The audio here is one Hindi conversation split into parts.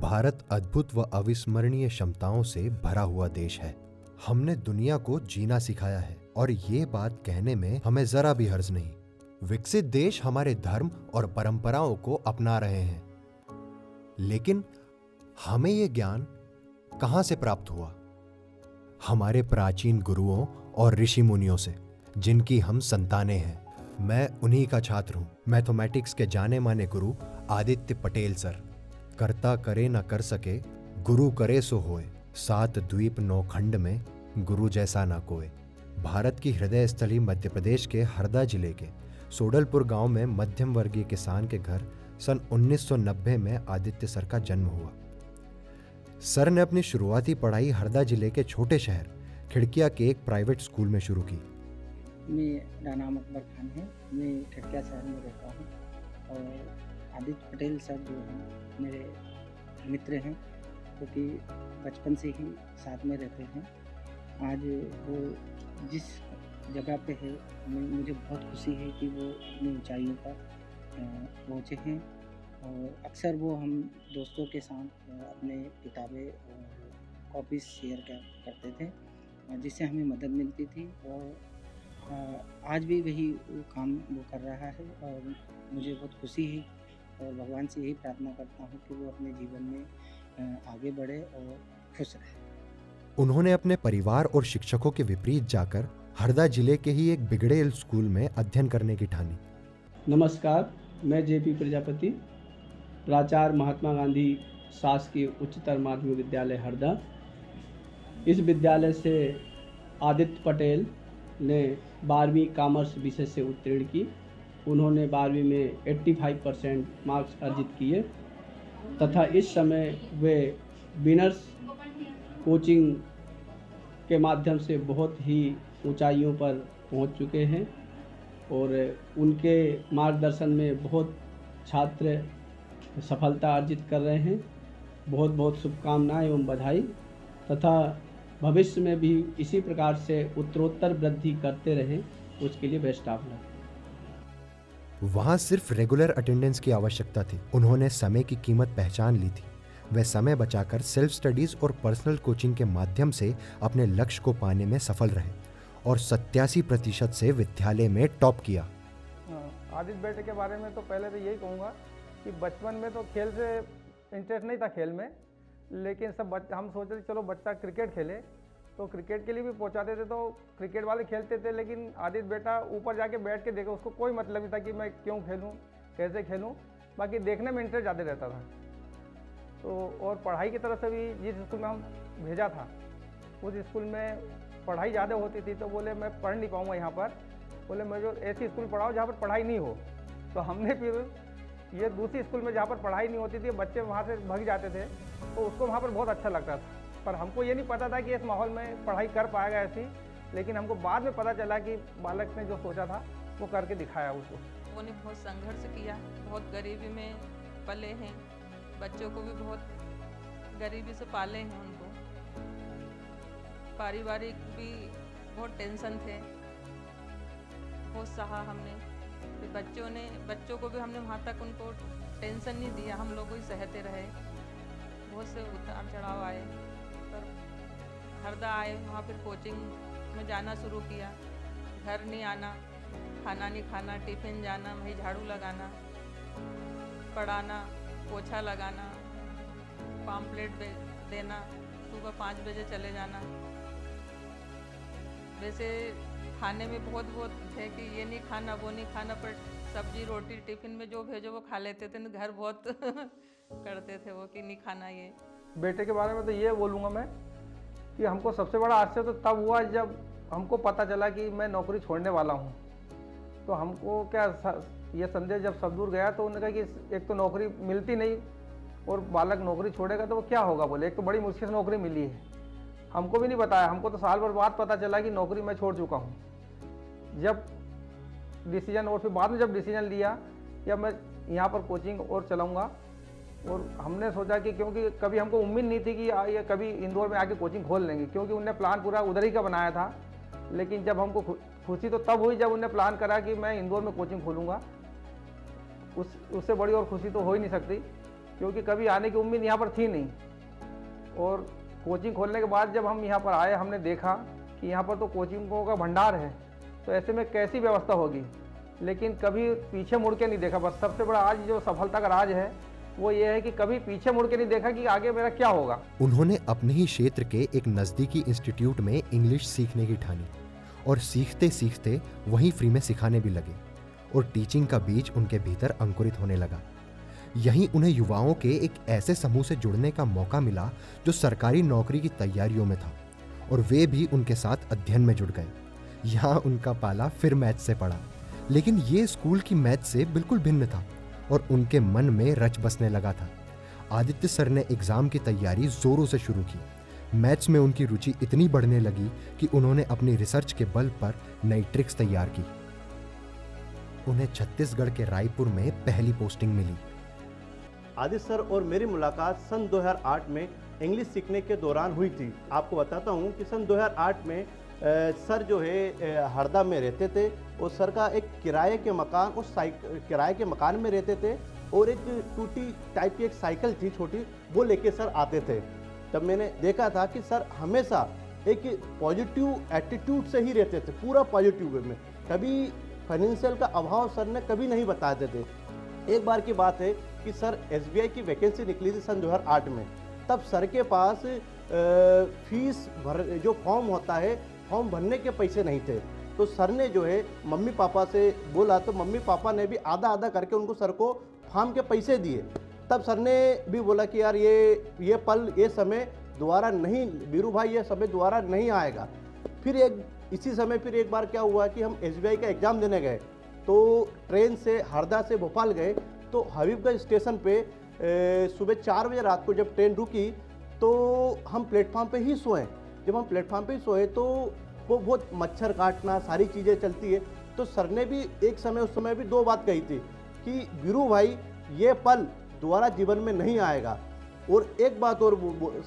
भारत अद्भुत व अविस्मरणीय क्षमताओं से भरा हुआ देश है। हमने दुनिया को जीना सिखाया है और ये बात कहने में हमें जरा भी हर्ज नहीं। विकसित देश हमारे धर्म और परंपराओं को अपना रहे हैं, लेकिन हमें ये ज्ञान कहां से प्राप्त हुआ? हमारे प्राचीन गुरुओं और ऋषि मुनियों से, जिनकी हम संतानें हैं। मैं उन्हीं का छात्र हूं, मैथमेटिक्स के जाने माने गुरु आदित्य पटेल सर। करता करे न कर सके, गुरु करे सो होए। 7 द्वीप 9 खंड में गुरु जैसा ना कोई। भारत की हृदय स्थली मध्य प्रदेश के हरदा जिले के सोडलपुर गांव में मध्यम वर्गीय किसान के घर सन 1990 में आदित्य सर का जन्म हुआ। सर ने अपनी शुरुआती पढ़ाई हरदा जिले के छोटे शहर खिड़किया के एक प्राइवेट स्कूल में शुरू की। मेरा नाम अकबर खान है। मैं खिड़किया शहर में रहता हूँ और आदित्य पटेल सर जो हैं मेरे मित्र हैं, क्योंकि बचपन से ही साथ में रहते हैं। आज वो जिस जगह पे है, मुझे बहुत खुशी है कि वो अपनी ऊंचाइयों पर पहुँचे हैं। और अक्सर वो हम दोस्तों के साथ अपने किताबें और कॉपीज़ शेयर करते थे, जिससे हमें मदद मिलती थी। और आज भी वही काम वो कर रहा है और मुझे बहुत खुशी है और भगवान से यही प्रार्थना करता हूँ कि वो अपने जीवन में आगे बढ़े और खुश रहे। उन्होंने अपने परिवार और शिक्षकों के विपरीत जाकर हरदा जिले के ही एक बिगड़ेल स्कूल में अध्ययन करने की ठानी। नमस्कार, मैं जेपी प्रजापति, प्राचार्य महात्मा गांधी शासकीय उच्चतर माध्यमिक विद्यालय हरदा। इस विद्यालय से आदित्य पटेल ने 12वीं कॉमर्स विषय से उत्तीर्ण की। उन्होंने 12वीं में 85% मार्क्स अर्जित किए तथा इस समय वे विनर्स कोचिंग के माध्यम से बहुत ही ऊंचाइयों पर पहुंच चुके हैं और उनके मार्गदर्शन में बहुत छात्र सफलता अर्जित कर रहे हैं। बहुत बहुत शुभकामनाएं एवं बधाई, तथा भविष्य में भी इसी प्रकार से उत्तरोत्तर वृद्धि करते रहें, उसके लिए बेस्ट ऑफ लक। वहां सिर्फ रेगुलर अटेंडेंस की आवश्यकता थी। उन्होंने समय की कीमत पहचान ली थी। वे समय बचाकर सेल्फ स्टडीज और पर्सनल कोचिंग के माध्यम से अपने लक्ष्य को पाने में सफल रहे और 87% से विद्यालय में टॉप किया। आदित्य बेटे के बारे में तो पहले तो यही कहूँगा कि बचपन में तो खेल से इंटरेस्ट नहीं था खेल में, लेकिन हम सोचते थे चलो बच्चा क्रिकेट खेले, तो क्रिकेट के लिए भी पहुंचाते थे, तो क्रिकेट वाले खेलते थे। लेकिन आदित्य बेटा ऊपर जाके बैठ के देखो, उसको कोई मतलब नहीं था कि मैं क्यों खेलूं, कैसे खेलूं, बाकी देखने में इंटरेस्ट ज़्यादा रहता था। तो और पढ़ाई की तरफ से भी जिस स्कूल में हम भेजा था, उस स्कूल में पढ़ाई ज़्यादा होती थी, तो बोले मैं पढ़ नहीं पाऊँगा यहाँ पर, बोले मैं जो ऐसी स्कूल पढ़ाओ जहाँ पर पढ़ाई नहीं हो। तो हमने फिर ये दूसरी स्कूल में जहाँ पर पढ़ाई नहीं होती थी, बच्चे वहाँ से भाग जाते थे, तो उसको वहाँ पर बहुत अच्छा लगता था। पर हमको ये नहीं पता था कि इस माहौल में पढ़ाई कर पाएगा ऐसी, लेकिन हमको बाद में पता चला कि बालक ने जो सोचा था वो करके दिखाया उसको। उन्होंने बहुत संघर्ष किया, बहुत गरीबी में पले हैं, बच्चों को भी बहुत गरीबी से पाले हैं। उनको पारिवारिक भी बहुत टेंशन थे, बहुत सहा हमने। फिर बच्चों को भी हमने वहाँ तक उनको टेंशन नहीं दिया, हम लोग ही सहते रहे। बहुत से उतार चढ़ाव आए, पर हरदा आए, वहाँ फिर कोचिंग में जाना शुरू किया। घर नहीं आना, खाना नहीं खाना, टिफ़िन जाना, वहीं झाड़ू लगाना, पढ़ाना, पोछा लगाना, पाम्पलेट देना, सुबह 5 बजे चले जाना। वैसे खाने में बहुत थे कि ये नहीं खाना वो नहीं खाना, पर सब्जी रोटी टिफ़िन में जो भेजो वो खा लेते थे। घर बहुत करते थे वो कि नहीं खाना ये। बेटे के बारे में तो ये बोलूँगा मैं कि हमको सबसे बड़ा आश्चर्य तो तब हुआ जब हमको पता चला कि मैं नौकरी छोड़ने वाला हूँ। तो हमको क्या ये संदेश जब सब दूर गया, तो उन्होंने कहा कि एक तो नौकरी मिलती नहीं और बालक नौकरी छोड़ेगा तो वो क्या होगा। बोले एक तो बड़ी मुश्किल से नौकरी मिली है, हमको भी नहीं बताया, हमको तो साल भर बाद पता चला कि नौकरी मैं छोड़ चुका हूँ। जब डिसीजन और फिर बाद में जब डिसीजन लिया कि अब मैं यहाँ पर कोचिंग और चलाऊँगा, और हमने सोचा कि क्योंकि कभी हमको उम्मीद नहीं थी कि ये कभी इंदौर में आके कोचिंग खोल लेंगे, क्योंकि उनने प्लान पूरा उधर ही का बनाया था। लेकिन जब हमको खुशी तो तब हुई जब उनने प्लान करा कि मैं इंदौर में कोचिंग खोलूँगा। उससे बड़ी और खुशी तो हो ही नहीं सकती क्योंकि कभी आने की उम्मीद यहाँ पर थी नहीं। और कोचिंग खोलने के बाद जब हम यहाँ पर आए, हमने देखा कि यहाँ पर तो कोचिंगों का भंडार है, तो ऐसे में कैसी व्यवस्था होगी, लेकिन कभी पीछे मुड़ के नहीं देखा। बस सबसे बड़ा आज जो सफलता का राज है वो ये है कि कभी पीछे मुड़ के नहीं देखा कि आगे मेरा क्या होगा। उन्होंने अपने ही क्षेत्र के एक नज़दीकी इंस्टीट्यूट में इंग्लिश सीखने की ठानी और सीखते सीखते वहीं फ्री में सिखाने भी लगे और टीचिंग का बीज उनके भीतर अंकुरित होने लगा। यहीं उन्हें युवाओं के एक ऐसे समूह से जुड़ने का मौका मिला जो सरकारी नौकरी की तैयारियों में था और वे भी उनके साथ अध्ययन में जुड़ गए। यहाँ उनका पाला फिर मैथ से पड़ा, लेकिन ये स्कूल की मैथ से बिल्कुल भिन्न था और उनके मन में रच बसने लगा था। आदित्य सर ने एग्जाम की तैयारी जोरों से शुरू की। मैथ्स में उनकी रुचि इतनी बढ़ने लगी कि उन्होंने अपनी रिसर्च के बल पर नई ट्रिक्स तैयार की। उन्हें छत्तीसगढ़ के रायपुर में पहली पोस्टिंग मिली। आदित्य सर और मेरी मुलाकात सन 2008 में इंग्लिश सीखने के दौरान हुई थी। आपको बताता हूँ कि सन 2008 में सर जो है हरदा में रहते थे और सर का एक किराए के मकान, उस किराए के मकान में रहते थे और एक टूटी टाइप की एक साइकिल थी छोटी, वो लेके सर आते थे। तब मैंने देखा था कि सर हमेशा एक पॉजिटिव एटीट्यूड से ही रहते थे, पूरा पॉजिटिव वे में। कभी फाइनेंशियल का अभाव सर ने कभी नहीं बताते थे। एक बार की बात है कि सर SBI की वैकेंसी निकली थी सन 2008 में। तब सर के पास फीस जो फॉर्म होता है, फॉर्म भरने के पैसे नहीं थे। तो सर ने जो है मम्मी पापा से बोला, तो मम्मी पापा ने भी आधा आधा करके उनको सर को फॉर्म के पैसे दिए। तब सर ने भी बोला कि यार ये पल, ये समय दोबारा नहीं, बीरू भाई ये समय दोबारा नहीं आएगा। फिर इसी समय फिर एक बार क्या हुआ कि हम SBI का एग्ज़ाम देने गए, तो ट्रेन से हरदा से भोपाल गए, तो हबीबगंज स्टेशन पे सुबह 4 बजे रात को जब ट्रेन रुकी तो हम प्लेटफॉर्म पे ही सोए। जब हम प्लेटफॉर्म पे ही सोए तो वो बहुत मच्छर काटना, सारी चीज़ें चलती है। तो सर ने भी एक समय, उस समय भी 2 बात कही थी कि बीरू भाई ये पल दोबारा जीवन में नहीं आएगा। और एक बात और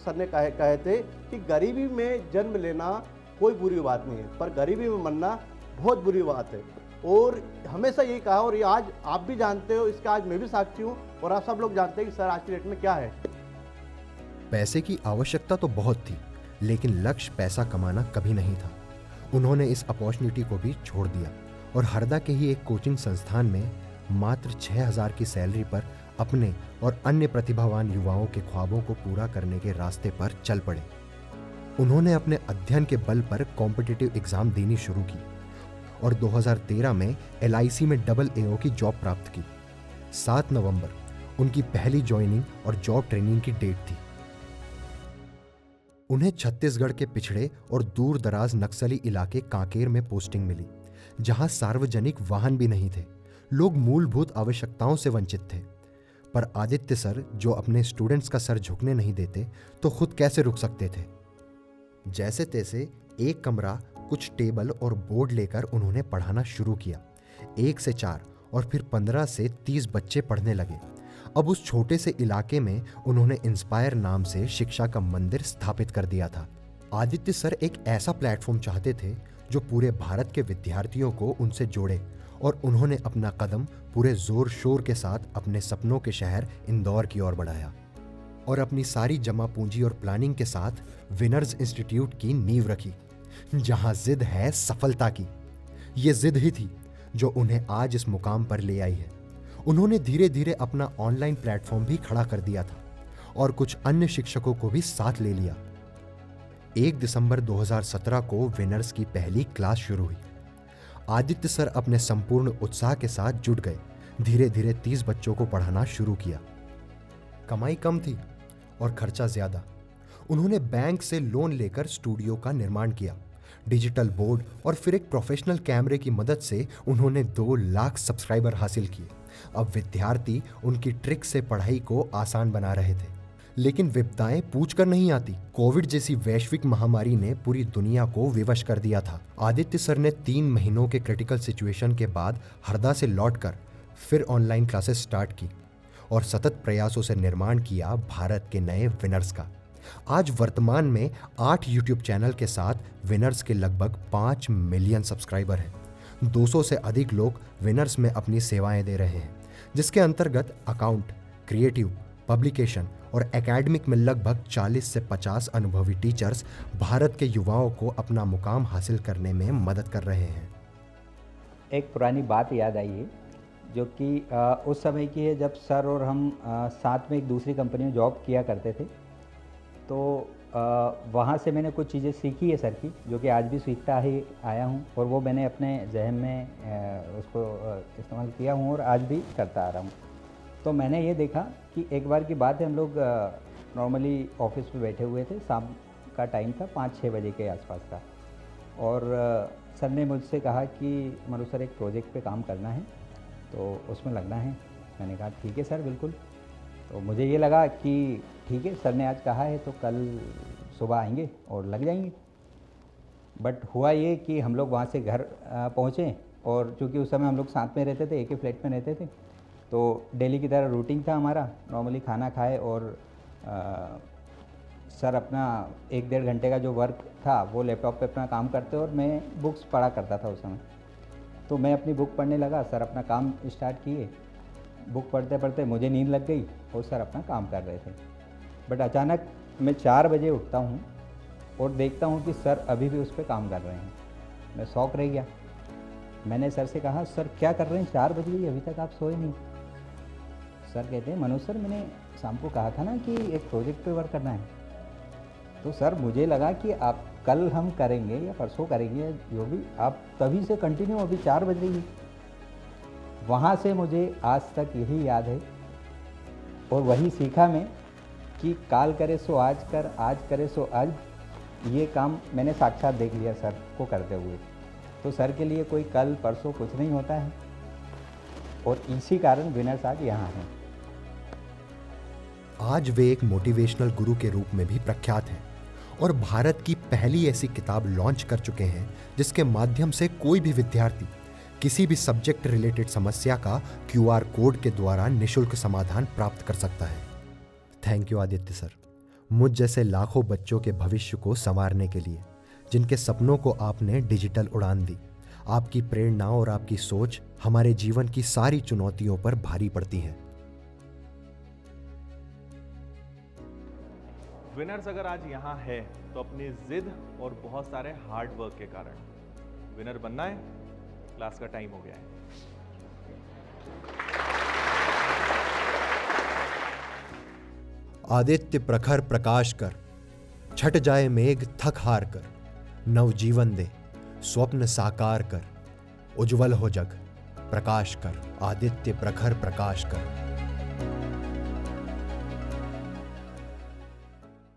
सर ने कहे थे कि गरीबी में जन्म लेना कोई बुरी बात नहीं है, पर गरीबी में मरना बहुत बुरी बात है। और हमेशा यही कहा, और ये आज आप भी जानते हो, इसका आज मैं भी साक्षी हूँ और आप सब लोग जानते हैं कि सर आज की डेट में क्या है। पैसे की आवश्यकता तो बहुत थी, लेकिन लक्ष्य पैसा कमाना कभी नहीं था। उन्होंने इस अपॉर्चुनिटी को भी छोड़ दिया और हरदा के ही एक कोचिंग संस्थान में मात्र 6,000 की सैलरी पर अपने और अन्य प्रतिभावान युवाओं के ख्वाबों को पूरा करने के रास्ते पर चल पड़े। उन्होंने अपने अध्ययन के बल पर कॉम्पिटिटिव एग्जाम देनी शुरू की और 2013 में LIC में AA की जॉब प्राप्त की। 7 नवंबर उनकी पहली ज्वाइनिंग और जॉब ट्रेनिंग की डेट थी। उन्हें छत्तीसगढ़ के पिछड़े और दूर दराज नक्सली इलाके कांकेर में पोस्टिंग मिली, जहां सार्वजनिक वाहन भी नहीं थे। लोग मूलभूत आवश्यकताओं से वंचित थे। पर आदित्य सर, जो अपने स्टूडेंट्स का सर झुकने नहीं देते, तो खुद कैसे रुक सकते थे। जैसे तैसे एक कमरा, कुछ टेबल और बोर्ड लेकर उन्होंने पढ़ाना शुरू किया। 1 से 4 और फिर 15 से 30 बच्चे पढ़ने लगे। अब उस छोटे से इलाके में उन्होंने इंस्पायर नाम से शिक्षा का मंदिर स्थापित कर दिया था। आदित्य सर एक ऐसा प्लेटफॉर्म चाहते थे जो पूरे भारत के विद्यार्थियों को उनसे जोड़े, और उन्होंने अपना कदम पूरे जोर शोर के साथ अपने सपनों के शहर इंदौर की ओर बढ़ाया और अपनी सारी जमा पूंजी और प्लानिंग के साथ विनर्स इंस्टीट्यूट की नींव रखी, जहां जिद है सफलता की। ये जिद ही थी जो उन्हें आज इस मुकाम पर ले आई है। उन्होंने धीरे धीरे अपना ऑनलाइन प्लेटफॉर्म भी खड़ा कर दिया था और कुछ अन्य शिक्षकों को भी साथ ले लिया। 1 दिसंबर 2017 को विनर्स की पहली क्लास शुरू हुई। आदित्य सर अपने संपूर्ण उत्साह के साथ जुट गए। धीरे धीरे 30 बच्चों को पढ़ाना शुरू किया। कमाई कम थी और खर्चा ज्यादा। उन्होंने बैंक से लोन लेकर स्टूडियो का निर्माण किया, डिजिटल बोर्ड और फिर एक प्रोफेशनल कैमरे की मदद से उन्होंने 2 लाख सब्सक्राइबर हासिल किए। अब विद्यार्थी उनकी ट्रिक से पढ़ाई को आसान बना रहे थे। लेकिन विपदाएं पूछकर नहीं आती। कोविड जैसी वैश्विक महामारी ने पूरी दुनिया को विवश कर दिया था। आदित्य सर ने 3 महीनों के क्रिटिकल सिचुएशन के बाद हरदा से लौटकर फिर ऑनलाइन क्लासेस स्टार्ट की और सतत प्रयासों से निर्माण किया भारत के नए विनर्स का। आज वर्तमान में 8 यूट्यूब चैनल के साथ विनर्स के लगभग 5 मिलियन सब्सक्राइबर हैं। 200 से अधिक लोग विनर्स में अपनी सेवाएं दे रहे हैं, जिसके अंतर्गत अकाउंट, क्रिएटिव, पब्लिकेशन और एकेडमिक में लगभग 40 से 50 अनुभवी टीचर्स भारत के युवाओं को अपना मुकाम हासिल करने में मदद कर रहे हैं। एक पुरानी बात याद आई है जो कि उस समय की है जब सर और हम साथ में एक दूसरी कंपनी में जॉब किया करते थे। तो वहाँ से मैंने कुछ चीज़ें सीखी है सर की, जो कि आज भी सीखता ही आया हूँ और वो मैंने अपने जहन में उसको इस्तेमाल किया हूँ और आज भी करता आ रहा हूँ। तो मैंने ये देखा कि एक बार की बात है, हम लोग नॉर्मली ऑफिस में बैठे हुए थे, शाम का टाइम था, 5-6 बजे के आसपास था, और सर ने मुझसे कहा कि मनु सर एक प्रोजेक्ट पे काम करना है तो उसमें लगना है। मैंने कहा ठीक है सर, बिल्कुल। तो मुझे ये लगा कि ठीक है, सर ने आज कहा है तो कल सुबह आएंगे और लग जाएंगे। बट हुआ ये कि हम लोग वहाँ से घर पहुँचे, और चूँकि उस समय हम लोग साथ में रहते थे, एक ही फ्लैट में रहते थे, तो डेली की तरह रूटीन था हमारा, नॉर्मली खाना खाए और सर अपना 1-1.5 घंटे का जो वर्क था वो लैपटॉप पे अपना काम करते और मैं बुक्स पढ़ा करता था उस समय। तो मैं अपनी बुक पढ़ने लगा, सर अपना काम स्टार्ट किए। बुक पढ़ते पढ़ते मुझे नींद लग गई और सर अपना काम कर रहे थे। बट अचानक मैं 4 बजे उठता हूँ और देखता हूँ कि सर अभी भी उस पर काम कर रहे हैं। मैं शॉक रह गया। मैंने सर से कहा, सर क्या कर रहे हैं, 4 बज गई, अभी तक आप सोए नहीं। सर कहते हैं, मनोज सर मैंने शाम को कहा था ना कि एक प्रोजेक्ट पे वर्क करना है। तो सर मुझे लगा कि आप कल हम करेंगे या परसों करेंगे, जो भी, आप तभी से कंटिन्यू, अभी 4 बज रही है। वहाँ से मुझे आज तक यही याद है और वही सीखा मैं कि काल करे सो आज कर, आज करे सो आज। ये काम मैंने साक्षात देख लिया सर को करते हुए। तो सर के लिए कोई कल परसों कुछ नहीं होता है, और इसी कारण विनर्स आज यहाँ हैं। आज वे एक मोटिवेशनल गुरु के रूप में भी प्रख्यात हैं और भारत की पहली ऐसी किताब लॉन्च कर चुके हैं जिसके माध्यम से कोई भी विद्यार्थी किसी भी सब्जेक्ट रिलेटेड समस्या का QR कोड के द्वारा निशुल्क समाधान प्राप्त कर सकता है। थैंक यू आदित्य सर, मुझ जैसे लाखों बच्चों के भविष्य को संवारने के लिए, जिनके सपनों को आपने डिजिटल उड़ान दी। आपकी प्रेरणा और आपकी सोच हमारे जीवन की सारी चुनौतियों पर भारी पड़ती है। विनर्स अगर आज यहाँ है तो अपनी जिद और बहुत सारे हार्ड वर्क के कारण। विनर बनना है, क्लास का टाइम हो गया है। आदित्य प्रखर प्रकाश कर, छट जाए मेघ थक हार कर, नव जीवन दे, स्वप्न साकार कर, उज्जवल हो जग, प्रकाश कर, आदित्य प्रखर प्रकाश कर।